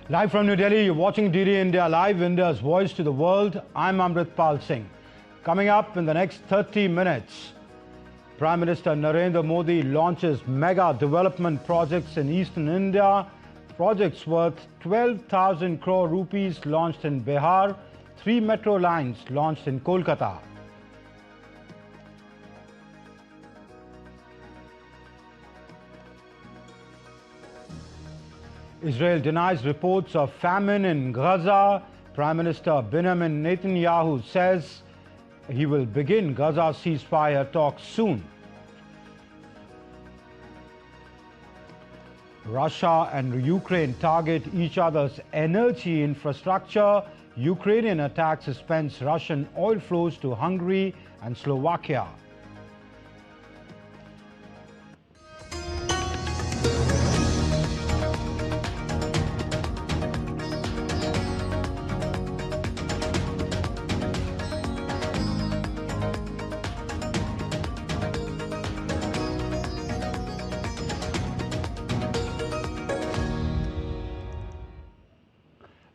Live from New Delhi, you're watching DD India Live, India's voice to the world. I'm Amritpal Singh. Coming up in the next 30 minutes, Prime Minister Narendra Modi launches mega development projects in eastern India. Projects worth 12,000 crore rupees launched in Bihar. 3 metro lines launched in Kolkata. Israel denies reports of famine in Gaza. Prime Minister Benjamin Netanyahu says he will begin Gaza ceasefire talks soon. Russia and Ukraine target each other's energy infrastructure. Ukrainian attack suspends Russian oil flows to Hungary and Slovakia.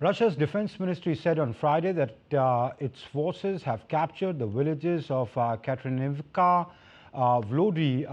Russia's defense ministry said on Friday that its forces have captured the villages of Katrinivka, Vladimir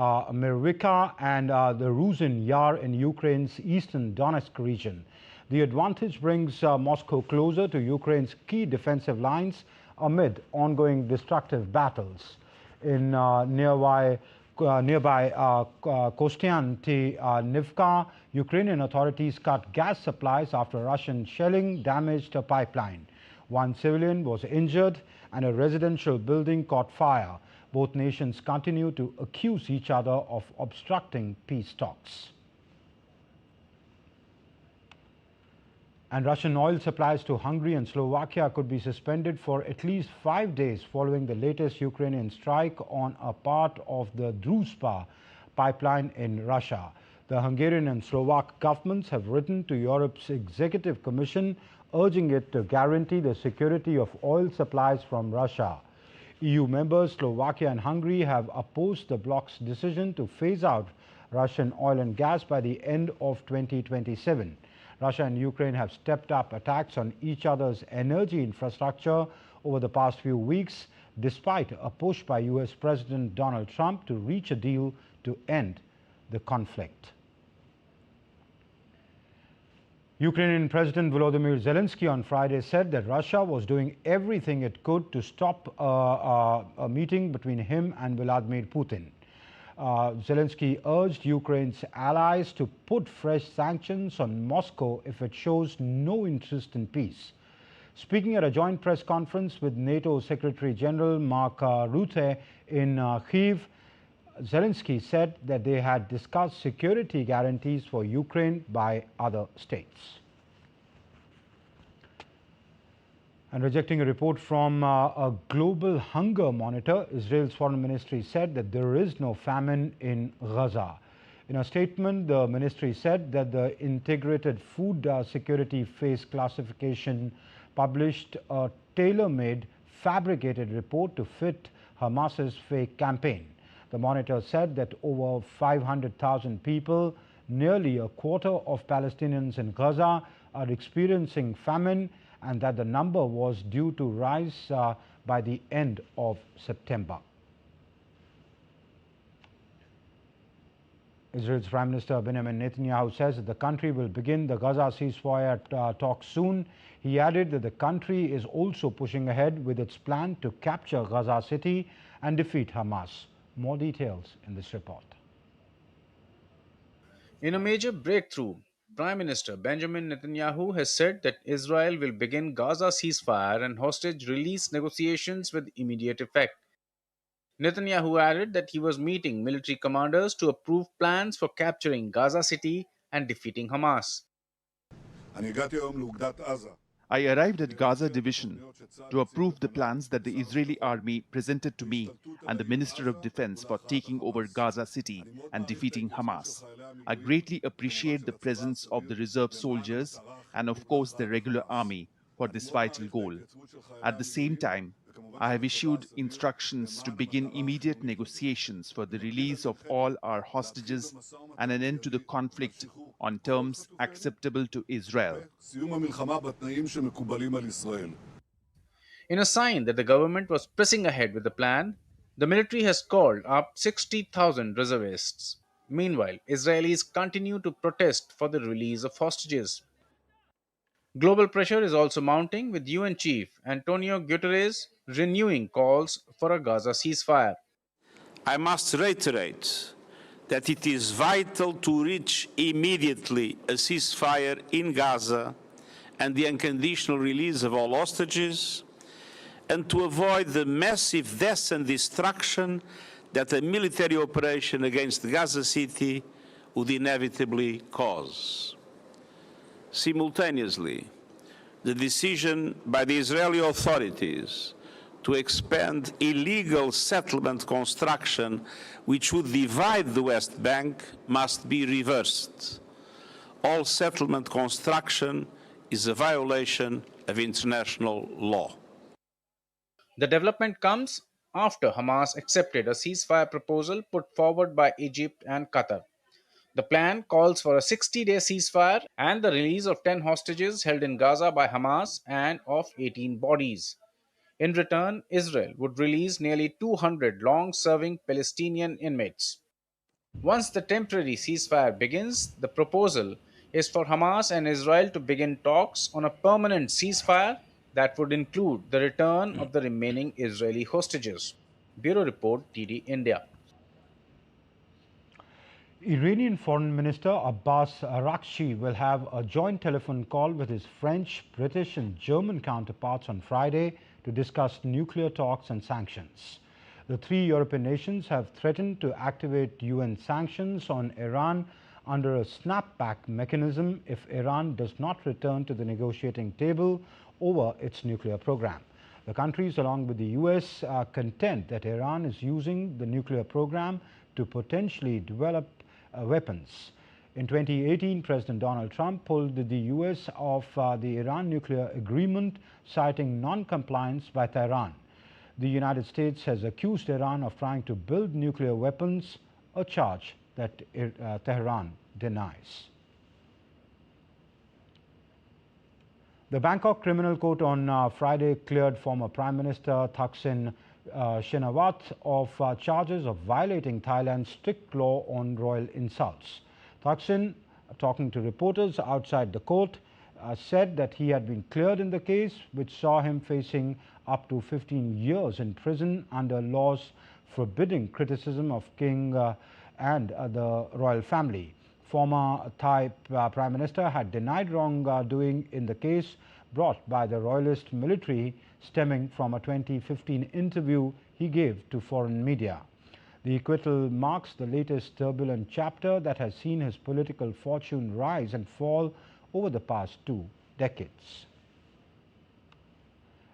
and the Ruzhin Yar in Ukraine's eastern Donetsk region. The advantage brings Moscow closer to Ukraine's key defensive lines amid ongoing destructive battles. In nearby Kostiantynivka, Ukrainian authorities cut gas supplies after Russian shelling damaged a pipeline. One civilian was injured and a residential building caught fire. Both nations continue to accuse each other of obstructing peace talks. And Russian oil supplies to Hungary and Slovakia could be suspended for at least 5 days following the latest Ukrainian strike on a part of the Druzhba pipeline in Russia. The Hungarian and Slovak governments have written to Europe's Executive Commission urging it to guarantee the security of oil supplies from Russia. EU members Slovakia and Hungary have opposed the bloc's decision to phase out Russian oil and gas by the end of 2027. Russia and Ukraine have stepped up attacks on each other's energy infrastructure over the past few weeks, despite a push by US President Donald Trump to reach a deal to end the conflict. Ukrainian President Volodymyr Zelensky on Friday said that Russia was doing everything it could to stop a meeting between him and Vladimir Putin. Zelensky urged Ukraine's allies to put fresh sanctions on Moscow if it shows no interest in peace. Speaking at a joint press conference with NATO Secretary General Mark Rutte in Kyiv, Zelensky said that they had discussed security guarantees for Ukraine by other states. And rejecting a report from a global hunger monitor, Israel's foreign ministry said that there is no famine in Gaza. In a statement, the ministry said that the Integrated Food Security Phase Classification published a tailor-made, fabricated report to fit Hamas's fake campaign. The monitor said that over 500,000 people, nearly a quarter of Palestinians in Gaza, are experiencing famine, and that the number was due to rise by the end of September. Israel's Prime Minister Benjamin Netanyahu says that the country will begin the Gaza ceasefire talks soon. He added that the country is also pushing ahead with its plan to capture Gaza City and defeat Hamas. More details in this report. In a major breakthrough, Prime Minister Benjamin Netanyahu has said that Israel will begin Gaza ceasefire and hostage release negotiations with immediate effect. Netanyahu added that he was meeting military commanders to approve plans for capturing Gaza City and defeating Hamas. I arrived at Gaza Division to approve the plans that the Israeli army presented to me and the Minister of Defense for taking over Gaza City and defeating Hamas. I greatly appreciate the presence of the reserve soldiers and of course the regular army for this vital goal. At the same time, I have issued instructions to begin immediate negotiations for the release of all our hostages and an end to the conflict on terms acceptable to Israel. In a sign that the government was pressing ahead with the plan, the military has called up 60,000 reservists. Meanwhile, Israelis continue to protest for the release of hostages. Global pressure is also mounting, with UN Chief Antonio Guterres renewing calls for a Gaza ceasefire. I must reiterate that it is vital to reach immediately a ceasefire in Gaza and the unconditional release of all hostages, and to avoid the massive deaths and destruction that a military operation against Gaza City would inevitably cause. Simultaneously, the decision by the Israeli authorities to expand illegal settlement construction, which would divide the West Bank, must be reversed. All settlement construction is a violation of international law. The development comes after Hamas accepted a ceasefire proposal put forward by Egypt and Qatar. The plan calls for a 60-day ceasefire and the release of 10 hostages held in Gaza by Hamas and of 18 bodies. In return, Israel would release nearly 200 long serving Palestinian inmates. Once the temporary ceasefire begins, the proposal is for Hamas and Israel to begin talks on a permanent ceasefire that would include the return of the remaining Israeli hostages. Bureau Report, TD India. Iranian Foreign Minister Abbas Araghchi will have a joint telephone call with his French, British and German counterparts on Friday to discuss nuclear talks and sanctions. The three European nations have threatened to activate UN sanctions on Iran under a snapback mechanism if Iran does not return to the negotiating table over its nuclear program. The countries, along with the US, are content that Iran is using the nuclear program to potentially develop weapons. In 2018, President Donald Trump pulled the US off the Iran nuclear agreement, citing non-compliance by Tehran. The United States has accused Iran of trying to build nuclear weapons, a charge that Tehran denies. The Bangkok Criminal Court on Friday cleared former Prime Minister Thaksin Shinawatra of charges of violating Thailand's strict law on royal insults. Thaksin, talking to reporters outside the court, said that he had been cleared in the case, which saw him facing up to 15 years in prison under laws forbidding criticism of King and the royal family. Former Thai Prime Minister had denied wrongdoing in the case brought by the royalist military, stemming from a 2015 interview he gave to foreign media. The acquittal marks the latest turbulent chapter that has seen his political fortune rise and fall over the past 2 decades.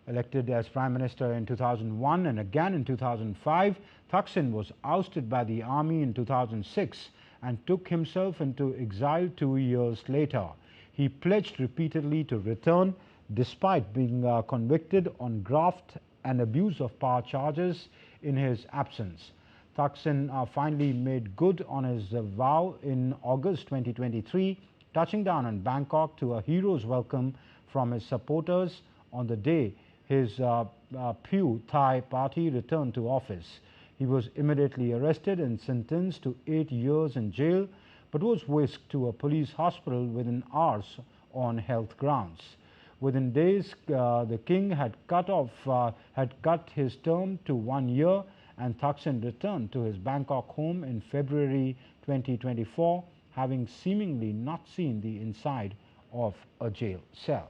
Elected as Prime Minister in 2001 and again in 2005, Thaksin was ousted by the army in 2006 and took himself into exile 2 years later. He pledged repeatedly to return despite being convicted on graft and abuse of power charges in his absence. Thaksin finally made good on his vow in August 2023, touching down in Bangkok to a hero's welcome from his supporters on the day his Pheu Thai party returned to office. He was immediately arrested and sentenced to 8 years in jail, but was whisked to a police hospital within hours on health grounds. Within days, the king had cut his term to 1 year, and Thaksin returned to his Bangkok home in February 2024, having seemingly not seen the inside of a jail cell.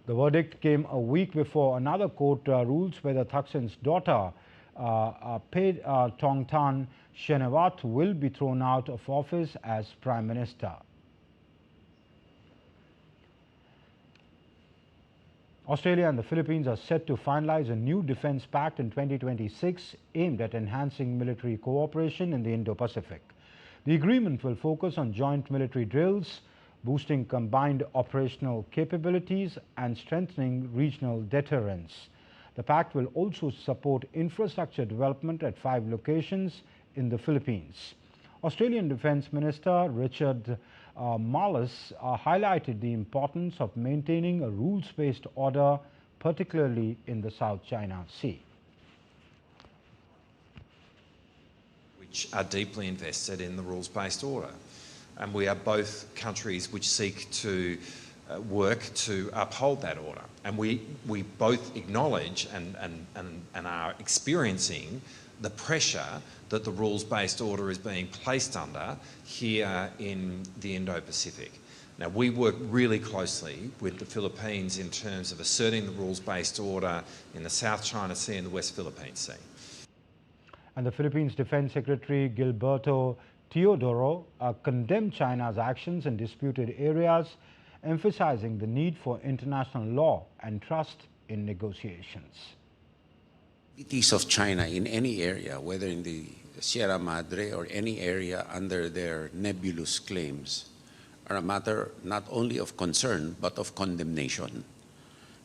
The verdict came a week before another court rules whether Thaksin's daughter, Tongtan Shinawatra, will be thrown out of office as Prime Minister. Australia and the Philippines are set to finalize a new defense pact in 2026 aimed at enhancing military cooperation in the Indo-Pacific. The agreement will focus on joint military drills, boosting combined operational capabilities and strengthening regional deterrence. The pact will also support infrastructure development at 5 locations in the Philippines. Australian Defence Minister Richard Marles highlighted the importance of maintaining a rules-based order, particularly in the South China Sea. Which are deeply invested in the rules-based order. And we are both countries which seek to work to uphold that order. And we both acknowledge and are experiencing the pressure that the rules-based order is being placed under here in the Indo-Pacific. Now, we work really closely with the Philippines in terms of asserting the rules-based order in the South China Sea and the West Philippine Sea. And the Philippines Defense Secretary Gilberto Teodoro condemned China's actions in disputed areas, emphasizing the need for international law and trust in negotiations. Activities of China in any area, whether in the Sierra Madre or any area under their nebulous claims, are a matter not only of concern but of condemnation,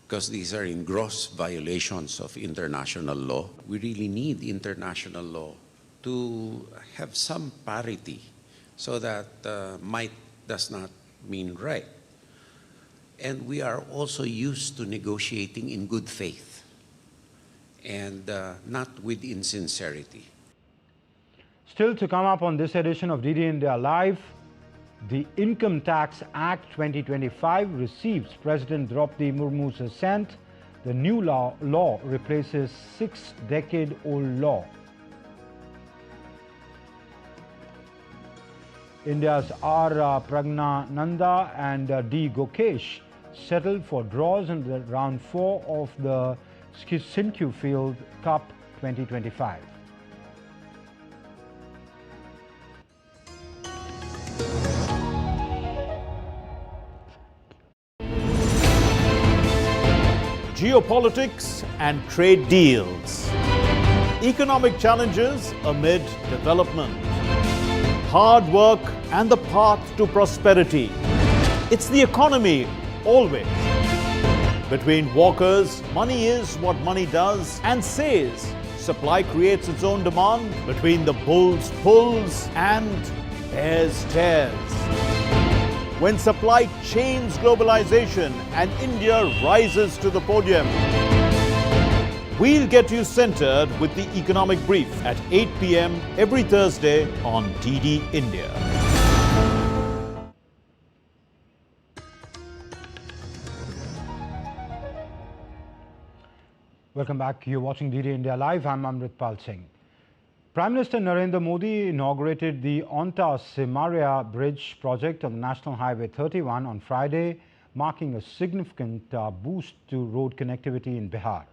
because these are in gross violations of international law. We really need international law to have some parity so that might does not mean right. And we are also used to negotiating in good faith and not with insincerity. Still to come up on this edition of DD India Live, the Income Tax Act 2025 receives President Draupadi Murmu's assent. The new law replaces 6-decade-old law. India's R. Pragnananda and D. Gokesh settled for draws in the round 4 of the Sinquefield Cup 2025. Geopolitics and trade deals. Economic challenges amid development. Hard work and the path to prosperity. It's the economy, always. Between walkers, money is what money does and says. Supply creates its own demand. Between the bulls pulls and bears tears. When supply chains globalization and India rises to the podium. We'll get you centered with the Economic Brief at 8 p.m. every Thursday on DD India. Welcome back. You're watching DD India Live. I'm Amritpal Singh. Prime Minister Narendra Modi inaugurated the Onta-Simaria Bridge project on National Highway 31 on Friday, marking a significant boost to road connectivity in Bihar.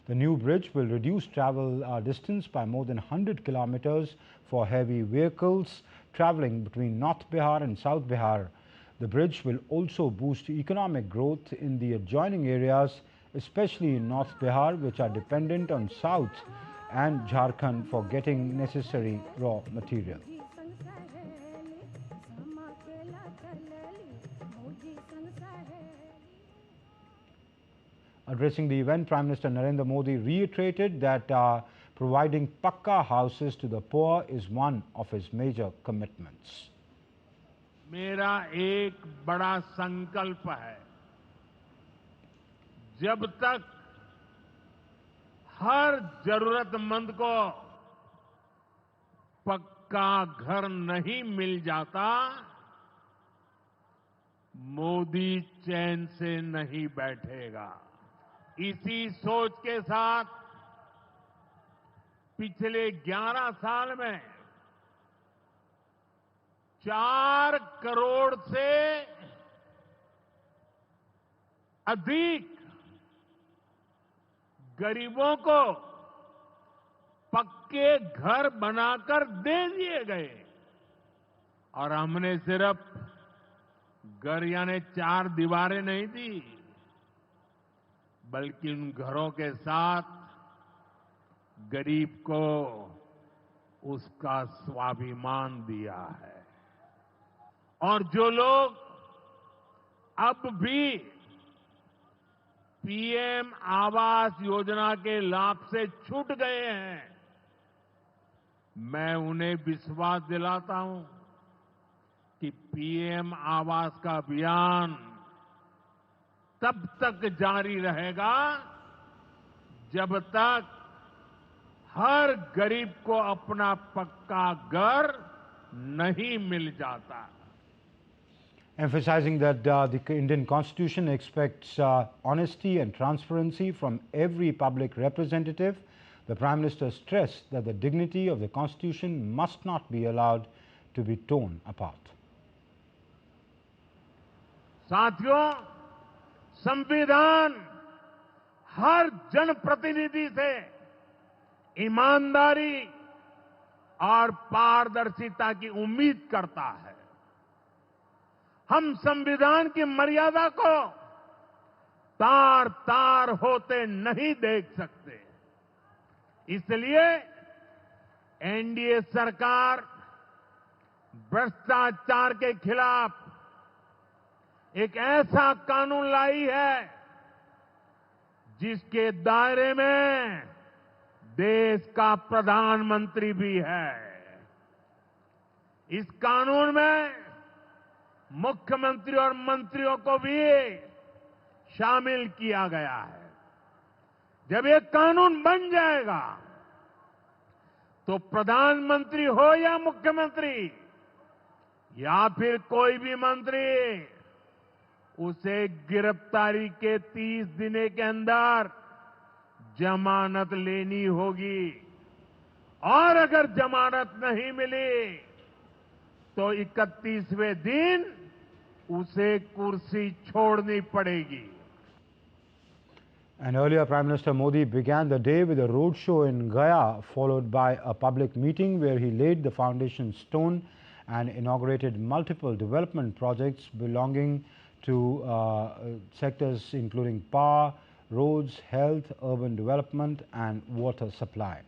The new bridge will reduce travel distance by more than 100 kilometers for heavy vehicles traveling between North Bihar and South Bihar. The bridge will also boost economic growth in the adjoining areas, especially in North Bihar, which are dependent on South and Jharkhand for getting necessary raw material. Addressing the event, Prime Minister Narendra Modi reiterated that providing pakka houses to the poor is one of his major commitments. मेरा एक बड़ा संकल्प है, जब तक हर जरूरतमंद को पक्का घर नहीं मिल जाता, मोदी चैन से नहीं बैठेगा। इसी सोच के साथ पिछले 11 साल में 4 करोड़ से अधिक गरीबों को पक्के घर बनाकर दे दिए गए और हमने सिर्फ घर यानी 4 दीवारें नहीं दी, बल्कि उन घरों के साथ गरीब को उसका स्वाभिमान दिया है। और जो लोग अब भी पीएम आवास योजना के लाभ से छूट गए हैं, मैं उन्हें विश्वास दिलाता हूं कि पीएम आवास का अभियान तब तक जारी रहेगा जब तक हर गरीब को अपना पक्का घर नहीं मिल जाता. Emphasizing that the Indian Constitution expects honesty and transparency from every public representative, the Prime Minister stressed that the dignity of the Constitution must not be allowed to be torn apart. साथियों, संविधान हर जनप्रतिनिधि से ईमानदारी और पारदर्शिता की उम्मीद करता है. हम संविधान की मर्यादा को तार तार होते नहीं देख सकते. इसलिए एनडीए सरकार भ्रष्टाचार के खिलाफ एक ऐसा कानून लाई है जिसके दायरे में देश का प्रधानमंत्री भी है. इस कानून में मुख्यमंत्री और मंत्रियों को भी शामिल किया गया है. जब ये कानून बन जाएगा तो प्रधानमंत्री हो या मुख्यमंत्री या फिर कोई भी मंत्री, उसे गिरफ्तारी के 30 दिन के अंदर जमानत लेनी होगी और अगर जमानत नहीं मिली तो 31वें दिन उसे कुर्सी छोड़नी पड़ेगी. And earlier, Prime Minister Modi began the day with a roadshow in Gaya, followed by a public meeting where he laid the foundation stone and inaugurated multiple development projects belonging to sectors including power, roads, health, urban development and water supply.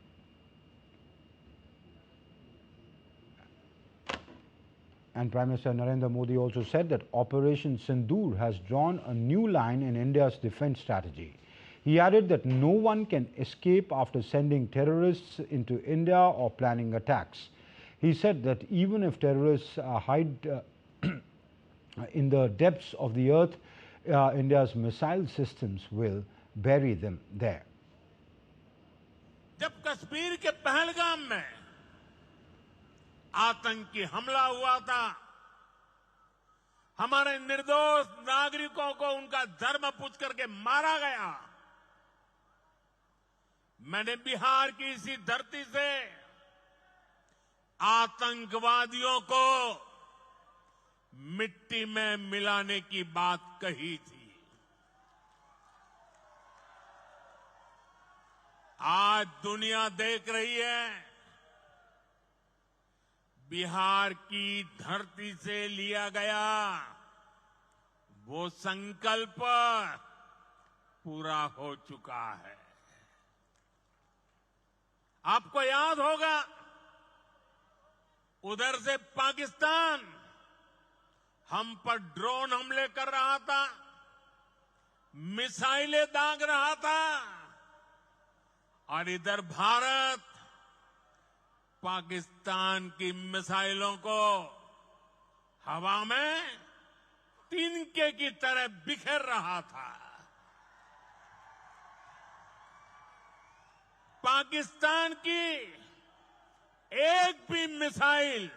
And Prime Minister Narendra Modi also said that Operation Sindoor has drawn a new line in India's defense strategy. He added that no one can escape after sending terrorists into India or planning attacks. He said that even if terrorists hide in the depths of the earth, India's missile systems will bury them there. जब कश्मीर के पहलगाम में आतंकी हमला हुआ था, हमारे निर्दोष नागरिकों को उनका धर्म पूछ करके मारा गया. मैंने बिहार की इसी धरती से आतंकवादियों को मिट्टी में मिलाने की बात कही थी. आज दुनिया देख रही है बिहार की धरती से लिया गया वो संकल्प पूरा हो चुका है. आपको याद होगा उधर से पाकिस्तान हम पर ड्रोन हमले कर रहा था, मिसाइलें दाग रहा था और इधर भारत पाकिस्तान की मिसाइलों को हवा में तिनके की तरह बिखेर रहा था. पाकिस्तान की एक भी मिसाइल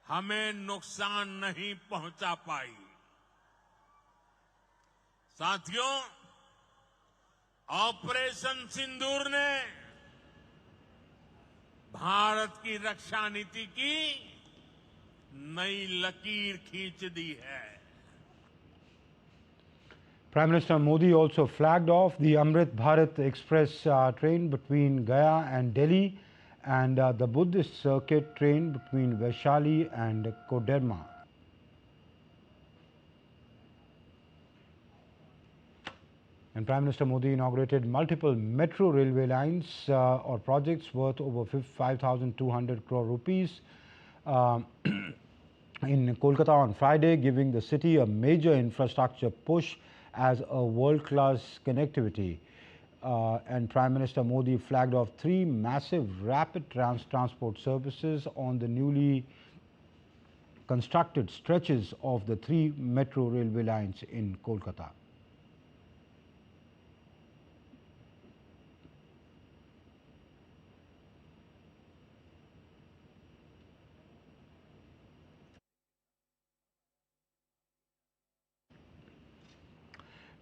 हमें नुकसान नहीं पहुंचा पाई. साथियों, ऑपरेशन सिंदूर ने भारत की रक्षा नीति की नई लकीर खींच दी है. Prime Minister Modi also flagged off the Amrit Bharat Express train between Gaya and Delhi and the Buddhist circuit train between Vaishali and Koderma. And Prime Minister Modi inaugurated multiple metro railway lines or projects worth over 5,200 crore rupees in Kolkata on Friday, giving the city a major infrastructure push as a world-class connectivity. and Prime Minister Modi flagged off 3 massive rapid transport services on the newly constructed stretches of the 3 metro railway lines in Kolkata.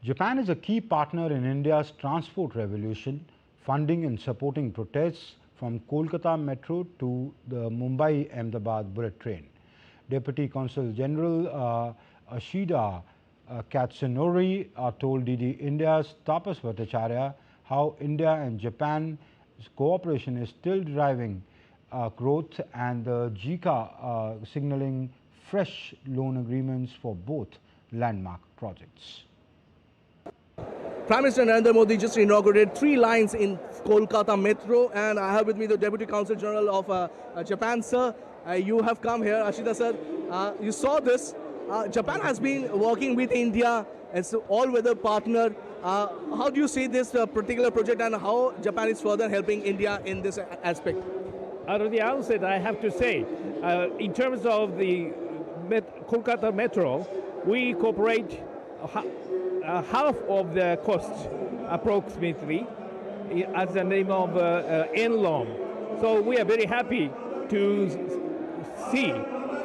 Japan is a key partner in India's transport revolution, funding and supporting protests from Kolkata Metro to the Mumbai-Ahmedabad bullet train. Deputy Consul General Ashida Katsunori told DD India's Tapas Bhattacharya how India and Japan's cooperation is still driving growth, and the JICA signaling fresh loan agreements for both landmark projects. Prime Minister Narendra Modi just inaugurated 3 lines in Kolkata Metro, and I have with me the Deputy Consul General of Japan, sir. You have come here, Ashida sir. You saw this. Japan has been working with India as an all-weather partner. How do you see this particular project, and how Japan is further helping India in this aspect? Out of the outset, I have to say, in terms of the Kolkata Metro, we cooperate half of the cost approximately as the name of loan. So we are very happy to see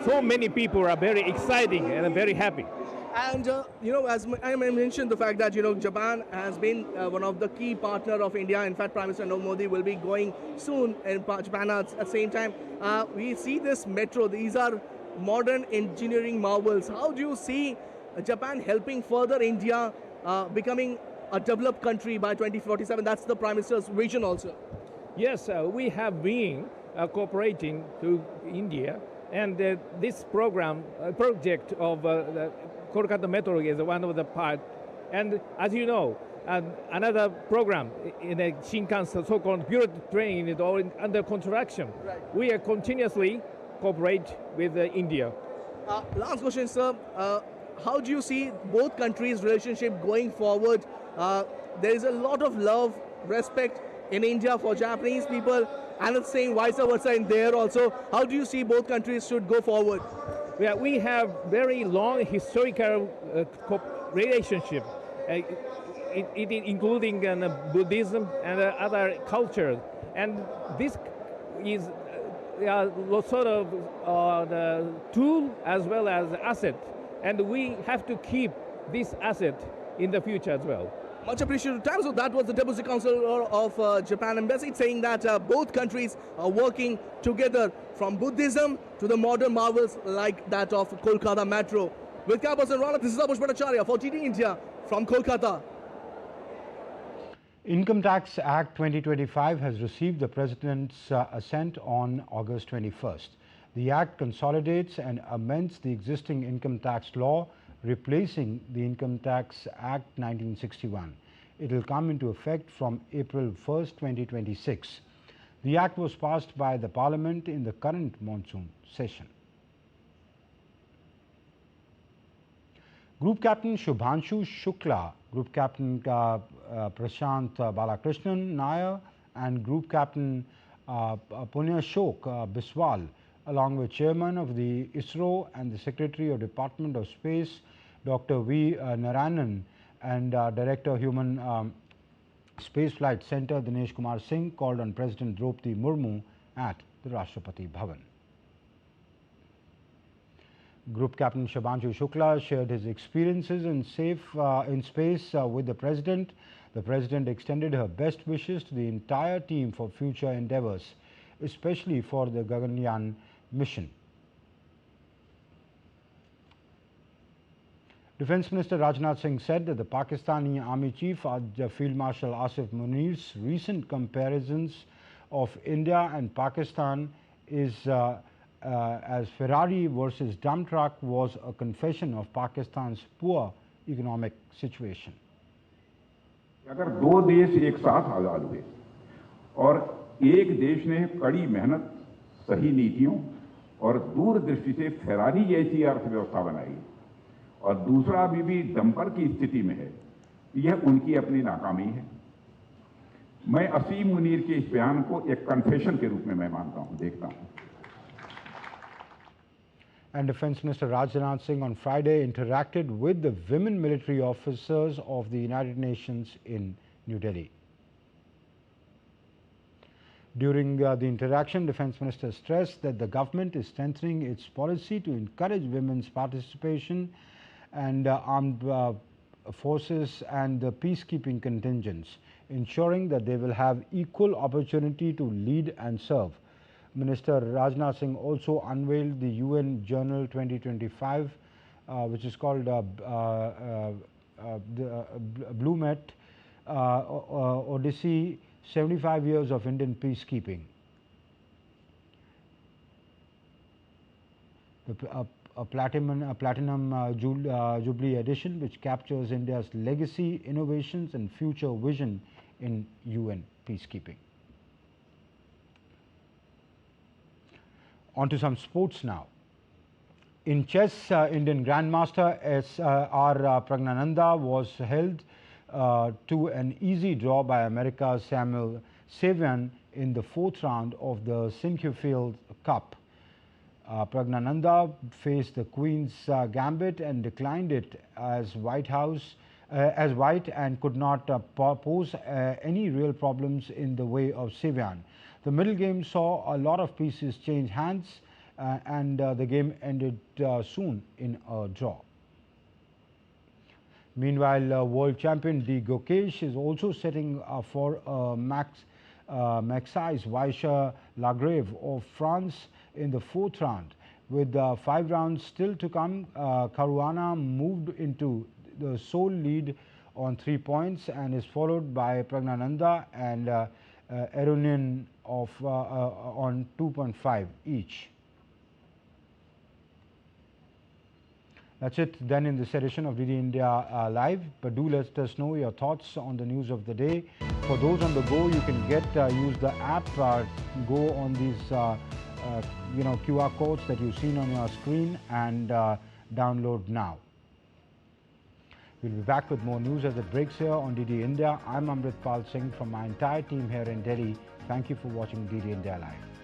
so many people are very exciting and very happy. And you know, as I mentioned, the fact that Japan has been one of the key partner of India. In fact, Prime Minister Narendra Modi will be going soon in Japan at the same time. We see this metro; these are modern engineering marvels. How do you see Japan helping further India becoming a developed country by 2047? That's the Prime Minister's vision also. Yes, we have been cooperating to India, and this project of the Kolkata Metro is one of the part. And as you know, another program in a Shinkansen, so-called bullet train, is all under construction. Right. We are continuously cooperate with India. Last question, sir. How do you see both countries' relationship going forward? There is a lot of love, respect in India for Japanese people, and it's saying vice versa in there also. How do you see both countries should go forward? Yeah, we have very long historical relationship, including Buddhism and other cultures, and this is sort of the tool as well as asset. And we have to keep this asset in the future as well. Much appreciated time. So that was the Deputy Consul of Japan Embassy saying that both countries are working together from Buddhism to the modern marvels like that of Kolkata Metro. With Camera Rana, this is Abush Bhattacharya for TD India from Kolkata. Income Tax Act 2025 has received the President's assent on August 21st. The Act consolidates and amends the existing income tax law, replacing the Income Tax Act 1961. It will come into effect from April 1st, 2026. The Act was passed by the Parliament in the current monsoon session. Group Captain Shubhanshu Shukla, Group Captain Prashant Balakrishnan Nair, and Group Captain Punyashok Biswal, along with Chairman of the ISRO and the Secretary of Department of Space, Dr. V. Narayanan, and Director Human Spaceflight Center, Dinesh Kumar Singh, called on President Draupadi Murmu at the Rashtrapati Bhavan. Group Captain Shubhanshu Shukla shared his experiences in space with the President. The President extended her best wishes to the entire team for future endeavors, especially for the Gaganyaan mission. Defence Minister Rajnath Singh said that the Pakistani Army Chief Field Marshal Asif Munir's recent comparisons of India and Pakistan is as Ferrari versus dump truck was a confession of Pakistan's poor economic situation. अगर दो देश एक साथ आजाद हुए और एक देश ने कड़ी मेहनत, सही नीतियों और दूरदृष्टि से फेरारी जैसी अर्थव्यवस्था बनाई और दूसरा अभी भी डंपर की स्थिति में है, यह उनकी अपनी नाकामी है। मैं असीम मुनीर के इस बयान को एक कन्फेशन के रूप में मैं मानता हूं, देखता हूं. And Defence Minister Rajnath Singh on Friday interacted with the women military officers of the United Nations in New Delhi. During the interaction, Defence Minister stressed that the government is strengthening its policy to encourage women's participation and armed forces and the peacekeeping contingents, ensuring that they will have equal opportunity to lead and serve. Minister Rajnath Singh also unveiled the UN Journal 2025, which is called Blumet Odyssey, 75 years of Indian peacekeeping. A platinum Jubilee edition, which captures India's legacy, innovations and future vision in UN peacekeeping. On to some sports now. In chess, Indian Grandmaster S.R. Pragnananda was held to an easy draw by America's Samuel Savian in the 4th round of the Sinquefield Cup. Pragnananda faced the Queen's Gambit and declined it as white and could not pose any real problems in the way of Savian. The middle game saw a lot of pieces change hands and the game ended soon in a draw. Meanwhile, world champion D. Gokesh is also setting for Maxey's Vaisha Lagrave of France in the 4th round. With 5 rounds still to come, Caruana moved into the sole lead on 3 points and is followed by Pragnananda and Erunian on 2.5 each. That's it then in this edition of DD India Live. But do let us know your thoughts on the news of the day. For those on the go, you can use the app. Go on these QR codes that you've seen on your screen and download now. We'll be back with more news as it breaks here on DD India. I'm Amritpal Singh from my entire team here in Delhi. Thank you for watching DD India Live.